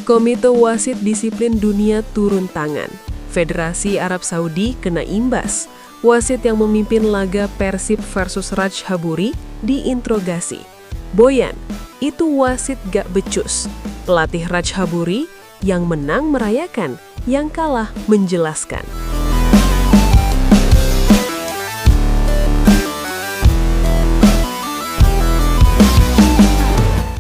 Komite Wasit Disiplin Dunia turun tangan. Federasi Arab Saudi kena imbas. Wasit yang memimpin laga Persib versus Rajhaburi diinterogasi. Boyan, itu wasit gak becus. Pelatih Rajhaburi yang menang merayakan, yang kalah menjelaskan.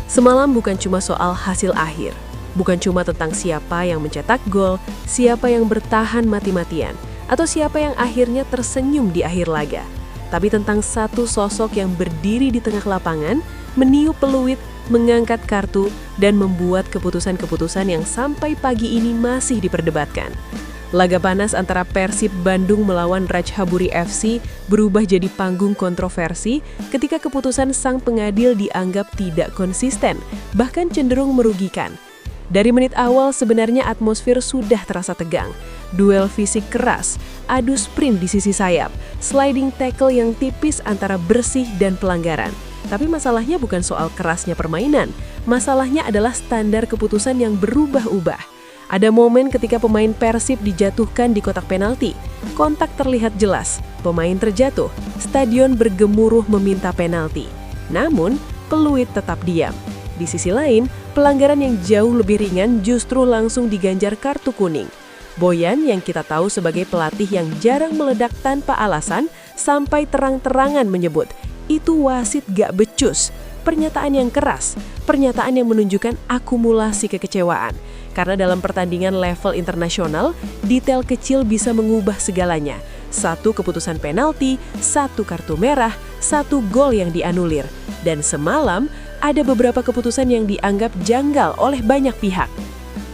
Semalam bukan cuma soal hasil akhir, bukan cuma tentang siapa yang mencetak gol, siapa yang bertahan mati-matian, atau siapa yang akhirnya tersenyum di akhir laga. Tapi tentang satu sosok yang berdiri di tengah lapangan, meniup peluit, mengangkat kartu, dan membuat keputusan-keputusan yang sampai pagi ini masih diperdebatkan. Laga panas antara Persib Bandung melawan Rajhaburi FC berubah jadi panggung kontroversi ketika keputusan sang pengadil dianggap tidak konsisten, bahkan cenderung merugikan. Dari menit awal sebenarnya atmosfer sudah terasa tegang. Duel fisik keras, adu sprint di sisi sayap, sliding tackle yang tipis antara bersih dan pelanggaran. Tapi masalahnya bukan soal kerasnya permainan, masalahnya adalah standar keputusan yang berubah-ubah. Ada momen ketika pemain Persib dijatuhkan di kotak penalti. Kontak terlihat jelas, pemain terjatuh, stadion bergemuruh meminta penalti. Namun, peluit tetap diam. Di sisi lain, pelanggaran yang jauh lebih ringan justru langsung diganjar kartu kuning. Boyan yang kita tahu sebagai pelatih yang jarang meledak tanpa alasan, sampai terang-terangan menyebut, itu wasit gak becus. Pernyataan yang keras, pernyataan yang menunjukkan akumulasi kekecewaan. Karena dalam pertandingan level internasional, detail kecil bisa mengubah segalanya. Satu keputusan penalti, satu kartu merah, satu gol yang dianulir. Dan semalam, ada beberapa keputusan yang dianggap janggal oleh banyak pihak.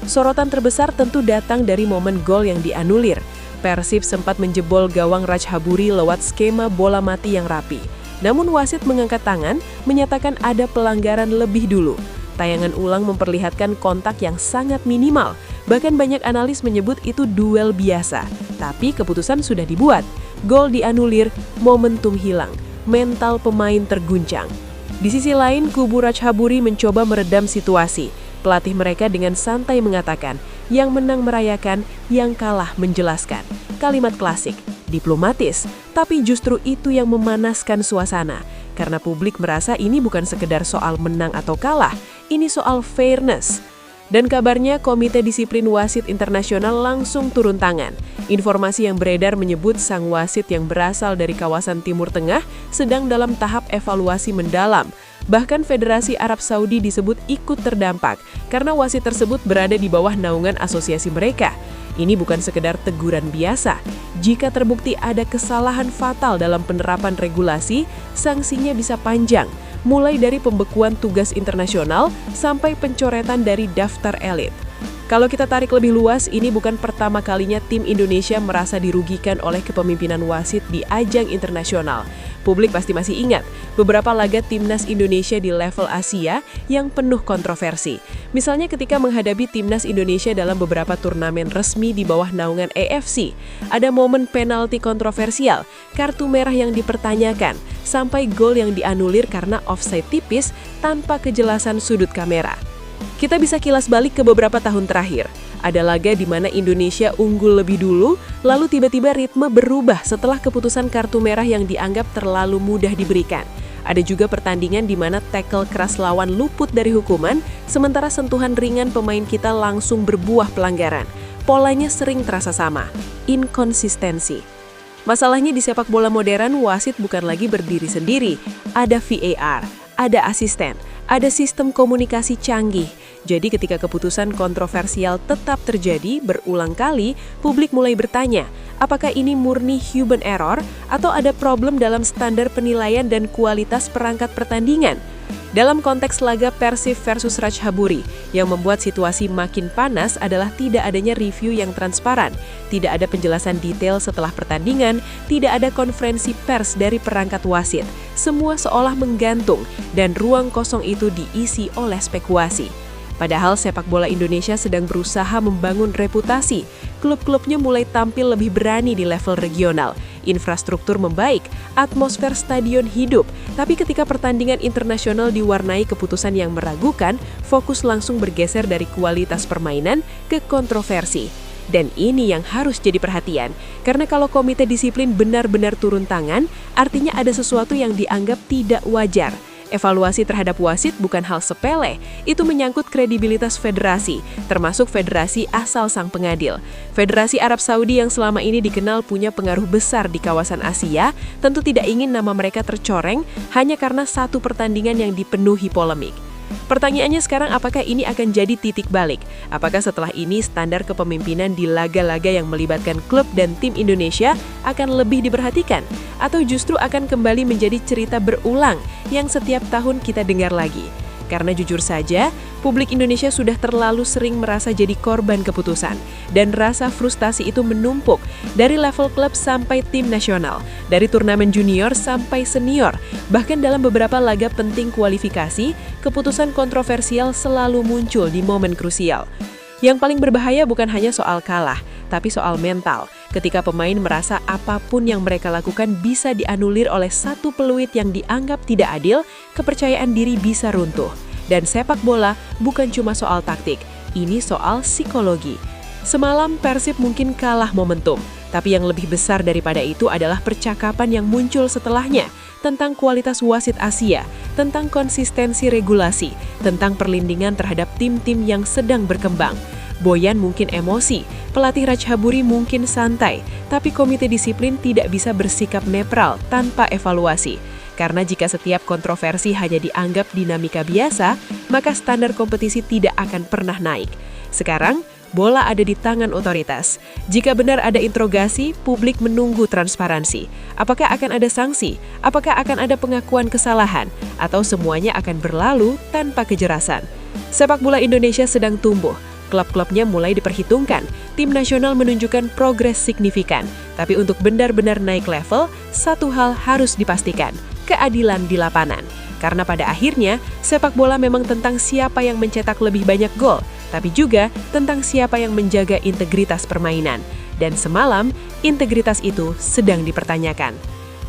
Sorotan terbesar tentu datang dari momen gol yang dianulir. Persib sempat menjebol gawang Rajhaburi lewat skema bola mati yang rapi. Namun wasit mengangkat tangan, menyatakan ada pelanggaran lebih dulu. Tayangan ulang memperlihatkan kontak yang sangat minimal. Bahkan banyak analis menyebut itu duel biasa. Tapi keputusan sudah dibuat. Gol dianulir, momentum hilang. Mental pemain terguncang. Di sisi lain, kubu Rajhaburi mencoba meredam situasi. Pelatih mereka dengan santai mengatakan, yang menang merayakan, yang kalah menjelaskan. Kalimat klasik, diplomatis, tapi justru itu yang memanaskan suasana. Karena publik merasa ini bukan sekedar soal menang atau kalah, ini soal fairness. Dan kabarnya Komite Disiplin Wasit Internasional langsung turun tangan. Informasi yang beredar menyebut sang wasit yang berasal dari kawasan Timur Tengah sedang dalam tahap evaluasi mendalam. Bahkan Federasi Arab Saudi disebut ikut terdampak karena wasit tersebut berada di bawah naungan asosiasi mereka. Ini bukan sekedar teguran biasa. Jika terbukti ada kesalahan fatal dalam penerapan regulasi, sanksinya bisa panjang, mulai dari pembekuan tugas internasional sampai pencoretan dari daftar elit. Kalau kita tarik lebih luas, ini bukan pertama kalinya tim Indonesia merasa dirugikan oleh kepemimpinan wasit di ajang internasional. Publik pasti masih ingat beberapa laga timnas Indonesia di level Asia yang penuh kontroversi. Misalnya ketika menghadapi timnas Indonesia dalam beberapa turnamen resmi di bawah naungan AFC. Ada momen penalti kontroversial, kartu merah yang dipertanyakan, sampai gol yang dianulir karena offside tipis tanpa kejelasan sudut kamera. Kita bisa kilas balik ke beberapa tahun terakhir. Ada laga di mana Indonesia unggul lebih dulu, lalu tiba-tiba ritme berubah setelah keputusan kartu merah yang dianggap terlalu mudah diberikan. Ada juga pertandingan di mana tackle keras lawan luput dari hukuman, sementara sentuhan ringan pemain kita langsung berbuah pelanggaran. Polanya sering terasa sama, inkonsistensi. Masalahnya di sepak bola modern, wasit bukan lagi berdiri sendiri. Ada VAR, ada asisten, ada sistem komunikasi canggih. Jadi ketika keputusan kontroversial tetap terjadi berulang kali, publik mulai bertanya, apakah ini murni human error atau ada problem dalam standar penilaian dan kualitas perangkat pertandingan? Dalam konteks laga Persib versus Rajhaburi, yang membuat situasi makin panas adalah tidak adanya review yang transparan, tidak ada penjelasan detail setelah pertandingan, tidak ada konferensi pers dari perangkat wasit. Semua seolah menggantung dan ruang kosong itu diisi oleh spekulasi. Padahal sepak bola Indonesia sedang berusaha membangun reputasi. Klub-klubnya mulai tampil lebih berani di level regional. infrastruktur membaik, atmosfer stadion hidup. Tapi ketika pertandingan internasional diwarnai keputusan yang meragukan, fokus langsung bergeser dari kualitas permainan ke kontroversi. Dan ini yang harus jadi perhatian, karena kalau komite disiplin benar-benar turun tangan, artinya ada sesuatu yang dianggap tidak wajar. Evaluasi terhadap wasit bukan hal sepele, itu menyangkut kredibilitas federasi, termasuk federasi asal sang pengadil. Federasi Arab Saudi yang selama ini dikenal punya pengaruh besar di kawasan Asia, tentu tidak ingin nama mereka tercoreng hanya karena satu pertandingan yang dipenuhi polemik. Pertanyaannya sekarang, apakah ini akan jadi titik balik? Apakah setelah ini standar kepemimpinan di laga-laga yang melibatkan klub dan tim Indonesia akan lebih diperhatikan? Atau justru akan kembali menjadi cerita berulang yang setiap tahun kita dengar lagi? Karena jujur saja, publik Indonesia sudah terlalu sering merasa jadi korban keputusan. Dan rasa frustasi itu menumpuk dari level klub sampai tim nasional, dari turnamen junior sampai senior. Bahkan dalam beberapa laga penting kualifikasi, keputusan kontroversial selalu muncul di momen krusial. Yang paling berbahaya bukan hanya soal kalah, tapi soal mental. Ketika pemain merasa apapun yang mereka lakukan bisa dianulir oleh satu peluit yang dianggap tidak adil, kepercayaan diri bisa runtuh. Dan sepak bola bukan cuma soal taktik, ini soal psikologi. Semalam Persib mungkin kalah momentum, tapi yang lebih besar daripada itu adalah percakapan yang muncul setelahnya tentang kualitas wasit Asia, tentang konsistensi regulasi, tentang perlindungan terhadap tim-tim yang sedang berkembang. Boyan mungkin emosi, pelatih Ratchaburi mungkin santai, tapi komite disiplin tidak bisa bersikap netral tanpa evaluasi. Karena jika setiap kontroversi hanya dianggap dinamika biasa, maka standar kompetisi tidak akan pernah naik. Sekarang, bola ada di tangan otoritas. Jika benar ada interogasi, publik menunggu transparansi. Apakah akan ada sanksi? Apakah akan ada pengakuan kesalahan? Atau semuanya akan berlalu tanpa kejelasan? Sepak bola Indonesia sedang tumbuh. Klub-klubnya mulai diperhitungkan, tim nasional menunjukkan progres signifikan. Tapi untuk benar-benar naik level, satu hal harus dipastikan, keadilan di lapangan. Karena pada akhirnya, sepak bola memang tentang siapa yang mencetak lebih banyak gol, tapi juga tentang siapa yang menjaga integritas permainan. Dan semalam, integritas itu sedang dipertanyakan.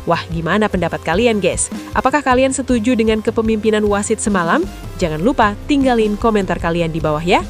Wah, gimana pendapat kalian, guys? Apakah kalian setuju dengan kepemimpinan wasit semalam? Jangan lupa tinggalin komentar kalian di bawah ya.